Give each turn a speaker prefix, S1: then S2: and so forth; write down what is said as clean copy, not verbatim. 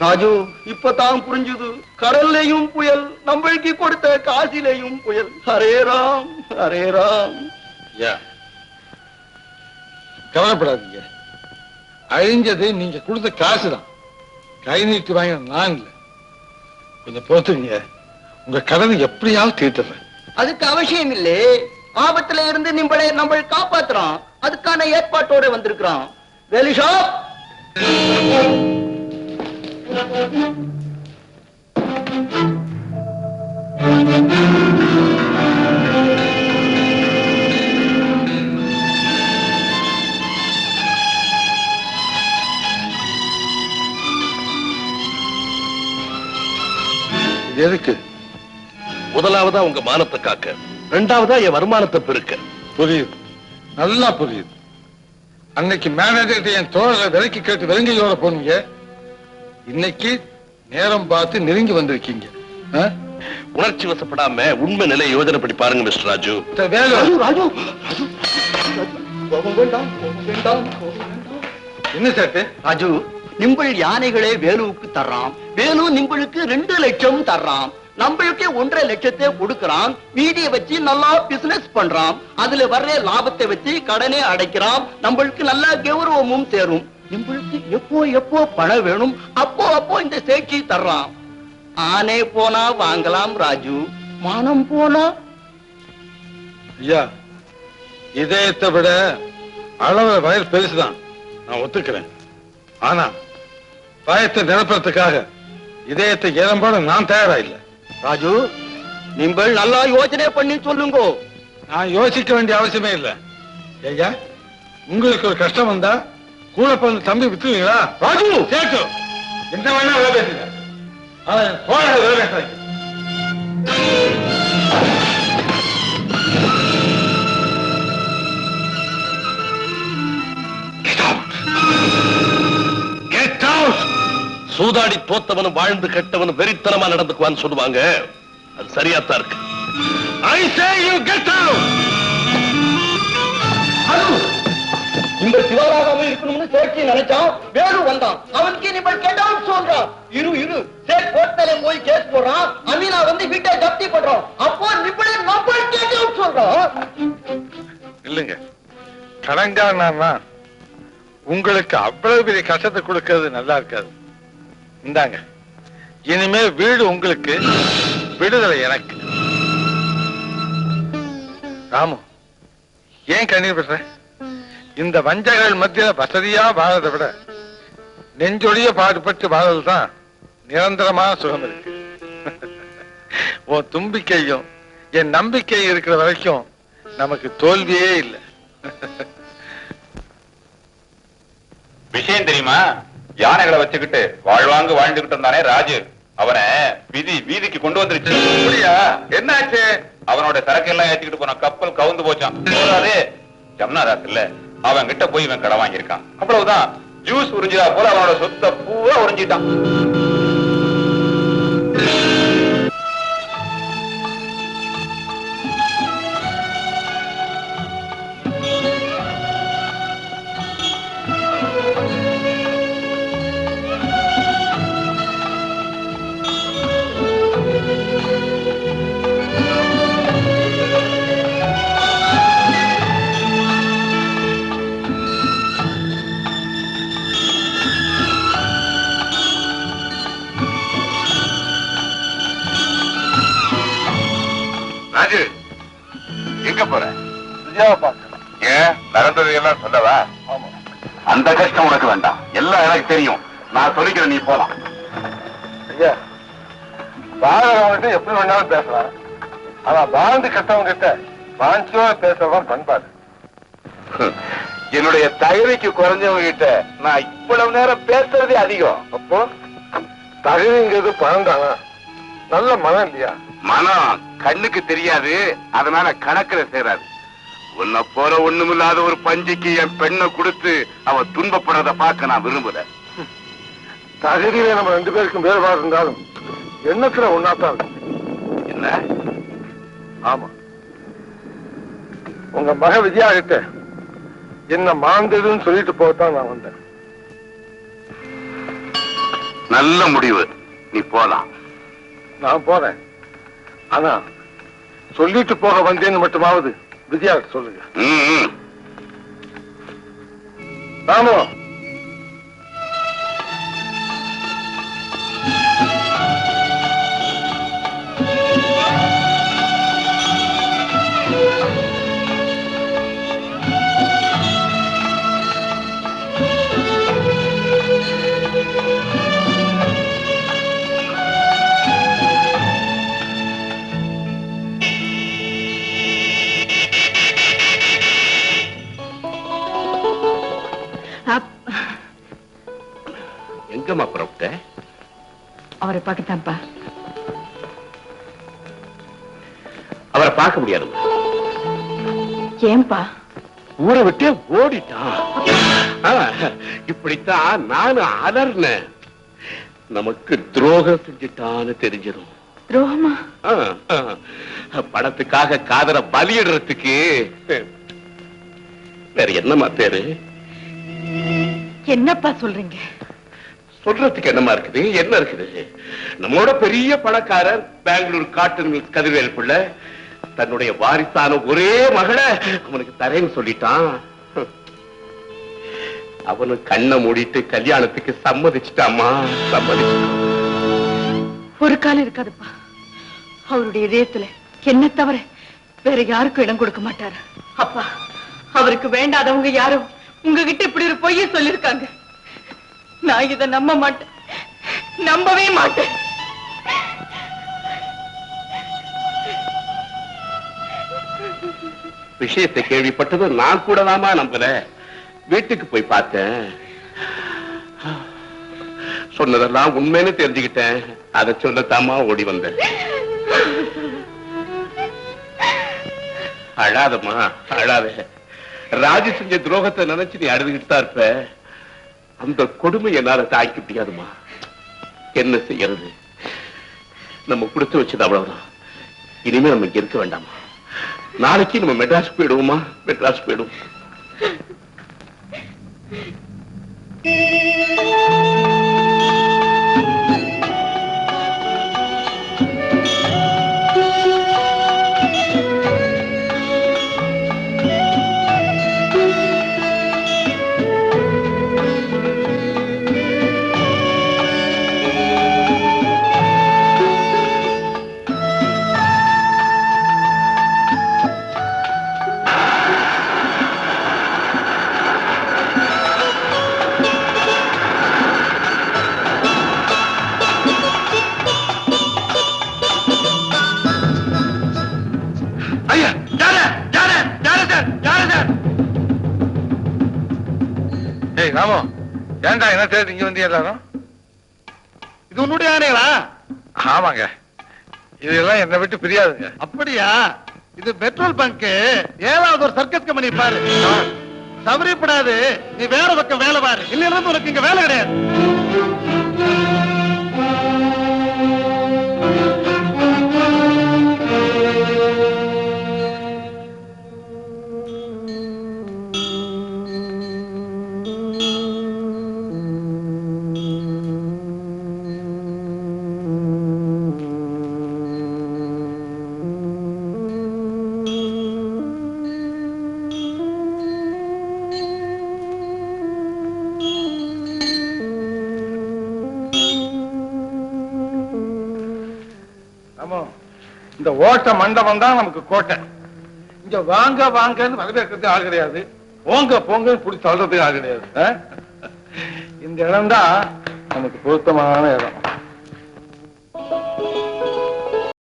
S1: ராஜு இப்பதான் புரிஞ்சுது. கடல்லையும் புயல், நம்மளுக்கு கொடுத்த காசிலையும் புயல். ஹரே ராம் ஹரே ராம்.
S2: கவலைப்படாதீங்க, அழிஞ்சது நீங்க கொடுத்த காசுதான், கை நீட்டி வாங்க நான் இல்லை. கொஞ்சம் பொறுத்துங்க, உங்க கடனை எப்படியாவது தீர்த்துறேன்.
S1: அதுக்கு அவசியம் இல்லை. ஆபத்துல இருந்து நம்மளை காப்பாத்துறோம். அதுக்கான ஏற்பாட்டோட வந்திருக்கிறோம். வேலிஷா
S2: எதுக்கு?
S3: முதலாவதா உங்க மானத்தை காக்க, இரண்டாவதா என் வருமானத்தை பெருக்க.
S2: புரியுது, நல்லா புரியுது. அன்னைக்கு மேனேஜர் என் தோழரை விலைக்கு கேட்டு வெறுங்கையோட போனீங்க, இன்னைக்கு நேரம் பார்த்து நெருங்கி வந்திருக்கீங்க.
S3: உணர்ச்சி வசப்படாம உண்மை நிலை யோஜனைப்படி பாருங்க மிஸ்டர் ராஜு.
S2: என்ன சேட்டு?
S1: ராஜு, நிம்பள் யானைகளே வேலுவுக்கு தர்றான். வேலு நிம்பளுக்கு 2 லட்சம் தர்றான். நம்மளுக்கே 1.5 லட்சத்தை கொடுக்கறான். மீதியை வச்சு நல்லா பிசினஸ் பண்றான். அதுல வர்ற லாபத்தை வச்சு கடனே அடைக்கிறான். நம்மளுக்கு நல்ல கௌரவமும் சேரும். நிம்பளுக்கு எப்போ பணம் வேணும் அப்போ இந்த சேட்சி தர்றான். ஆனே போனா வாங்கலாம் ராஜு, மானம் போனா.
S2: ஐயா, இதயத்தை விட அளவு வயல் பெருசுதான், நான் ஒத்துக்கிறேன். ஆனா பயத்தை நிரப்புறதுக்காக இதயத்தை இறம்போட நான் தயாரா இல்லை.
S1: ராஜு, நீங்கள் நல்லா யோசனை பண்ணி சொல்லுங்க.
S2: நான் யோசிக்க வேண்டிய அவசியமே இல்லை. ஐயா, உங்களுக்கு ஒரு கஷ்டம் வந்தா கூட பிறந்த தம்பி வித்துவீங்களா? ராஜு சேட்டு, என்ன வேணா வேலை பேசுங்க, வேலை பேசுறீங்க.
S3: சூதாடி தோத்தவனும் வாழ்ந்து கெட்டவனும் வெறித்தனமா நடந்துக்குவான்னு சொல்லுவாங்க. அது சரியாத்தான் இருக்கு.
S2: I say you get out.
S1: இந்த சிவராகாம இருக்கணும்னு சேட்சி நினைச்சான். வேலு வந்தான், அவனுக்கு நிம்பள் கெட் அவுட் சொல்றான். இரு சேட் கோர்ட்ல போய் கேஸ் போடுறான். அமீனா வந்து வீட்டை ஜப்தி பண்றான். அப்போ நிம்பளே நம்பள் கெட் அவுட் சொல்றான்.
S2: இல்லைங்க, கடங்காரனா உங்களுக்கு அவ்வளவு பெரிய கஷ்டத்தை கொடுக்கிறது நல்லா இருக்காது. இந்தாங்க, இனிமே வீடு உங்களுக்கு, விடுதலை எனக்கு. ராமு, ஏன் கண்ணீர் பண்ற? இந்த வஞ்சகர்கள் மத்தியில வசதியா வாழறதை விட நெஞ்சொழிய பாடுபட்டு வாழறதுதான் நிரந்தரமான சுகம் இருக்கு. உன் தும்பிக்கையும் என் நம்பிக்கை இருக்கிற வரைக்கும் நமக்கு தோல்வியே இல்லை.
S4: விஷயம் தெரியுமா? யானைகளை வச்சுக்கிட்டு வாழ்வாங்க வாழ்ந்துகிட்டு இருந்தானே ராஜு, அவனை வீதிக்கு கொண்டு வந்துருச்சு. அப்படியா? என்னாச்சு? அவனோட சரக்கு எல்லாம் ஏத்திக்கிட்டு போன கப்பல் கவுந்து போச்சான். ஜம்னாதாஸ் இல்ல, அவன் கிட்ட போய் இவன் கடை வாங்கியிருக்கான். அவ்வளவுதான், ஜூஸ் உறிஞ்சதா போல அவனோட சொத்தை பூரா உறிஞ்சிட்டான். ராஜு, எங்க போற? ஏன், நடந்தது எல்லாம் சொல்லவா? அந்த கஷ்டம் உனக்கு வேண்டாம், எல்லாம் எனக்கு தெரியும். நான் சொல்லிக்கிறேன், நீ போலாம்.
S2: ஐயா, வாழ்றவங்கிட்ட எப்படி வேணாலும் பேசலாம், ஆனா வாழ்ந்து கட்டவங்க கிட்ட வாஞ்சியோட பேசுறதான் பண்பாடு.
S4: என்னுடைய தகுதிக்கு குறைஞ்சவங்க கிட்ட நான் இவ்வளவு நேரம் பேசுறதே அதிகம்.
S2: அப்போ தகுதிங்கிறது பணம் தானா? நல்ல மனம் இல்லையா?
S4: மனம் கண்ணுக்கு தெரியாது, அதனால கணக்குல சேராது. உன்னை போல ஒண்ணுமில்லாத ஒரு பஞ்சிக்கு என் பெண்ணை கொடுத்து அவன் துன்பப்படுறத பார்க்க நான் விரும்புற.
S2: தகுதியில நம்ம 2 பேருக்கும் வேறுபாடு இருந்தாலும் எண்ணத்துல ஒன்னாத்தான்.
S4: என்ன?
S2: ஆமா, உங்க மக விஜயா கிட்ட என்ன மாந்ததுன்னு சொல்லிட்டு போகத்தான் நான் வந்தேன்.
S4: நல்ல முடிவு. நீ போலாம்.
S2: நான் போறேன். ஆனா சொல்லிட்டு போக வந்தேன்னு மட்டுமாவது விஜயா சொல்லுங்க. ராமு,
S3: எங்கம்மா புறப்பட்ட?
S5: அவரை பார்க்கத்தான்ப்பா.
S3: அவரை பார்க்க முடியாது.
S5: ஏன்பா?
S3: ஊரை விட்டே ஓடிட்டான். இப்படித்தான் நானும் அலர்னேன். நமக்கு துரோகம் செஞ்சுட்டான்னு தெரிஞ்சிடும்.
S5: துரோகமா?
S3: பணத்துக்காக காதல பலியிடுறதுக்கு வேற என்னமா பேரு?
S5: என்னப்பா சொல்றீங்க?
S3: சொல்றதுக்கு என்னமா இருக்குது? என்ன இருக்குது? நம்மளோட பெரிய பணக்காரர் பெங்களூர் காட்டன் கதிர்வேல் பிள்ளை தன்னுடைய வாரிசான ஒரே மகளை அவனுக்கு தரேன்னு சொல்லிட்டான். அவனு கண்ணை மூடிட்டு கல்யாணத்துக்கு சம்மதிச்சுட்டாமா. சம்மதிச்சுட்டான்.
S5: ஒரு காலம் இருக்காதுப்பா. அவருடைய இதயத்துல என்ன தவிர வேற யாருக்கும் இடம் கொடுக்க மாட்டாரு. அப்பா, அவருக்கு வேண்டாதவங்க யாரும் உங்ககிட்ட இப்படி ஒரு பொய்ய சொல்லிருக்காங்க. நான் இதை நம்ப மாட்டேன், நம்பவே மாட்டேன்.
S3: விஷயத்தை கேள்விப்பட்டது நான் கூட தாமா நம்பல. வீட்டுக்கு போய் பார்த்தேன். சொன்னதெல்லாம் உண்மைன்னு தெரிஞ்சுக்கிட்டேன். அதை சொல்லத்தாமா ஓடி வந்தேன். அழாதம்மா, அழாத. ராஜு செஞ்ச துரோகத்தை நினைச்சு நீ அழுதுகிட்டு தான் இருப்ப. அந்த கொடுமை என்னால தாய்க்க முடியாதுமா. என்ன செய்யறது? நம்ம கொடுத்து வச்சது அவ்வளவுதான். இனிமே நம்ம இங்க இருக்க வேண்டாமா. நாளைக்கு நம்ம மெட்ராஸ் போயிடுவோமா? மெட்ராஸ் போயிடுவோம்.
S2: ராமு, ஏண்டா என்ன தேடி இங்க வந்து எல்லாரும்?
S1: இது உன்னுடைய ஆணைகளா?
S2: ஆமாங்க, இதெல்லாம் என்னை விட்டு பிரியாதுங்க.
S1: அப்படியா? இது பெட்ரோல் பங்க். 7வது ஒரு சர்க்கஸ் கம்பெனி பாரு. சவரியப்படாது. நீ வேற பக்கம் வேலை பாரு. இல்லைன்னா உனக்கு இங்க வேலை கிடையாது.
S2: இந்த ஓட்ட மண்டபம் தான் நமக்கு கோட்டை. இங்க வாங்க வாங்கன்னு வரவேற்கிறது ஆள் கிடையாது. போங்க போங்கன்னு புடி சொல்றதுக்கு ஆள் கிடையாது. இந்த இடம் தான் நமக்கு பொருத்தமான இடம்.